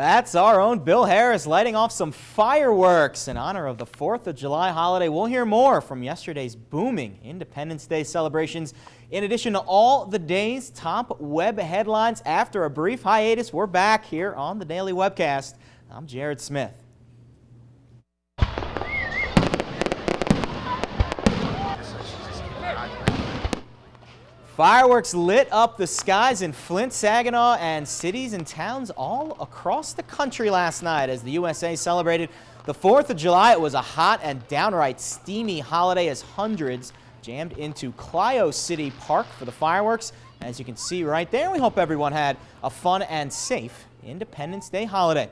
That's our own Bill Harris lighting off some fireworks in honor of the 4th of July holiday. We'll hear more from yesterday's booming Independence Day celebrations. In addition to all the day's top web headlines, after a brief hiatus, we're back here on the Daily Webcast. I'm Jared Smith. Fireworks lit up the skies in Flint, Saginaw, and cities and towns all across the country last night as the USA celebrated the 4th of July. It was a hot and downright steamy holiday as hundreds jammed into Clio City Park for the fireworks. As you can see right there, we hope everyone had a fun and safe Independence Day holiday.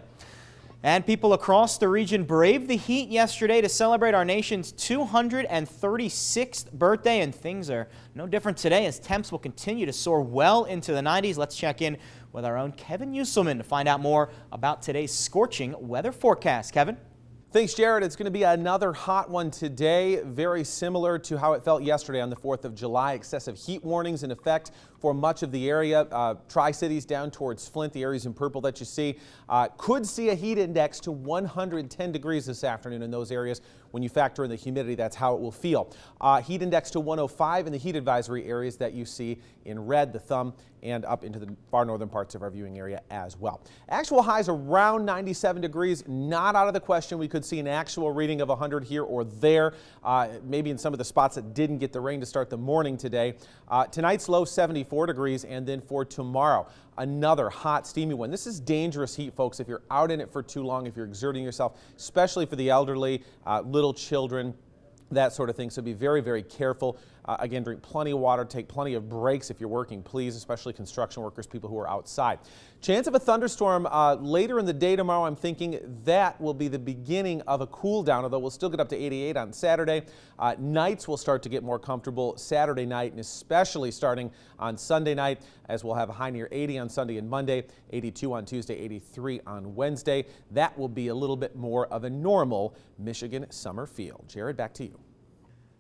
And people across the region braved the heat yesterday to celebrate our nation's 236th birthday, and things are no different today as temps will continue to soar well into the 90s. Let's check in with our own Kevin Usealman to find out more about today's scorching weather forecast. Kevin? Thanks, Jared. It's going to be another hot one today, very similar to how it felt yesterday on the 4th of July. Excessive heat warnings in effect for much of the area. Tri-Cities down towards Flint, the areas in purple that you see, could see a heat index to 110 degrees this afternoon in those areas. When you factor in the humidity, that's how it will feel. Heat index to 105 in the heat advisory areas that you see in red, the thumb, and up into the far northern parts of our viewing area as well. Actual highs around 97 degrees, not out of the question. We could see an actual reading of 100 here or there, maybe in some of the spots that didn't get the rain to start the morning today. Tonight's low 74 degrees, and then for tomorrow, another hot, steamy one. This is dangerous heat, folks, if you're out in it for too long, if you're exerting yourself, especially for the elderly, little children, that sort of thing. So be very, very careful. Again, drink plenty of water, take plenty of breaks if you're working, please, especially construction workers, people who are outside. Chance of a thunderstorm later in the day tomorrow. I'm thinking that will be the beginning of a cool down, although we'll still get up to 88 on Saturday. Nights will start to get more comfortable Saturday night, and especially starting on Sunday night, as we'll have a high near 80 on Sunday and Monday, 82 on Tuesday, 83 on Wednesday. That will be a little bit more of a normal Michigan summer feel. Jared, back to you.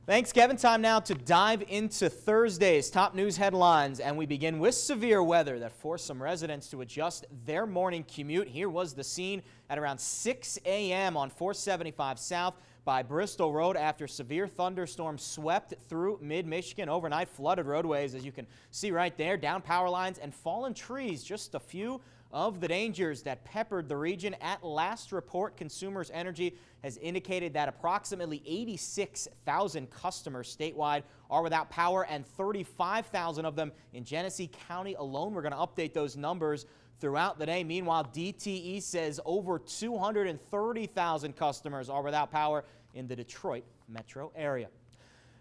Thanks, Kevin. Time now to dive into Thursday's top news headlines, and we begin with severe weather that forced some residents to adjust their morning commute. Here was the scene at around 6 a.m. on 475 South by Bristol Road after severe thunderstorms swept through mid-Michigan. Overnight flooded roadways, as you can see right there, down power lines and fallen trees. Just a few of the dangers that peppered the region. At last report, Consumers Energy has indicated that approximately 86,000 customers statewide are without power, and 35,000 of them in Genesee County alone. We're going to update those numbers throughout the day. Meanwhile, DTE says over 230,000 customers are without power in the Detroit metro area.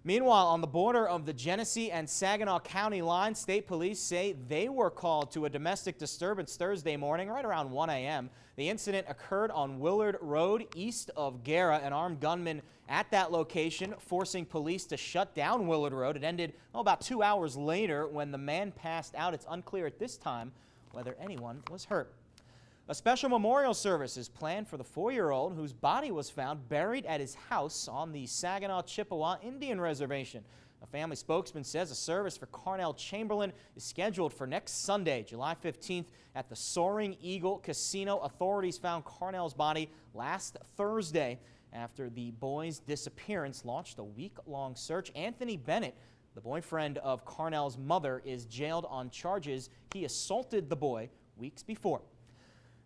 Meanwhile, on the border of the Genesee and Saginaw County line, state police say they were called to a domestic disturbance Thursday morning right around 1 a.m. The incident occurred on Willard Road east of Guerra. An armed gunman at that location forcing police to shut down Willard Road. It ended about 2 hours later when the man passed out. It's unclear at this time whether anyone was hurt. A special memorial service is planned for the 4-year-old whose body was found buried at his house on the Saginaw Chippewa Indian Reservation. A family spokesman says a service for Carnell Chamberlain is scheduled for next Sunday, July 15th at the Soaring Eagle Casino. Authorities found Carnell's body last Thursday after the boy's disappearance launched a week-long search. Anthony Bennett, the boyfriend of Carnell's mother, is jailed on charges he assaulted the boy weeks before.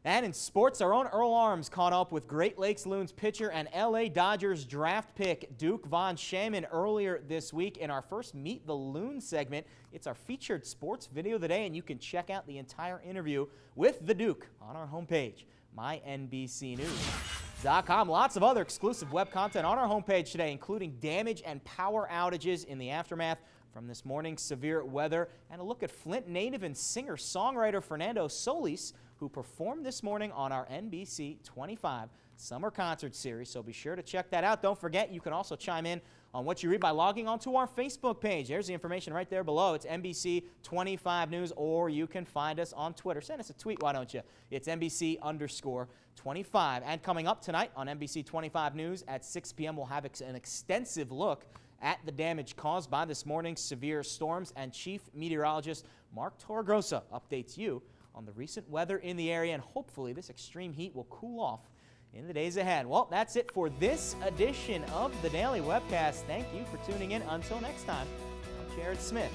And in sports, our own Earl Arms caught up with Great Lakes Loons pitcher and LA Dodgers draft pick Duke Von Shaman earlier this week. In our first Meet the Loons segment, it's our featured sports video of the day, and you can check out the entire interview with the Duke on our homepage, mynbcnews.com. Lots of other exclusive web content on our homepage today, including damage and power outages in the aftermath from this morning's severe weather, and a look at Flint native and singer-songwriter Fernando Solis, who performed this morning on our NBC 25 Summer Concert Series. So be sure to check that out. Don't forget, you can also chime in on what you read by logging onto our Facebook page. There's the information right there below. It's NBC 25 News, or you can find us on Twitter. Send us a tweet, why don't you? It's NBC_25. And coming up tonight on NBC 25 News at 6 p.m., we'll have an extensive look at the damage caused by this morning's severe storms, and Chief Meteorologist Mark Torregrossa updates you on the recent weather in the area, and hopefully this extreme heat will cool off in the days ahead. Well, that's it for this edition of the Daily Webcast. Thank you for tuning in. Until next time, I'm Jared Smith.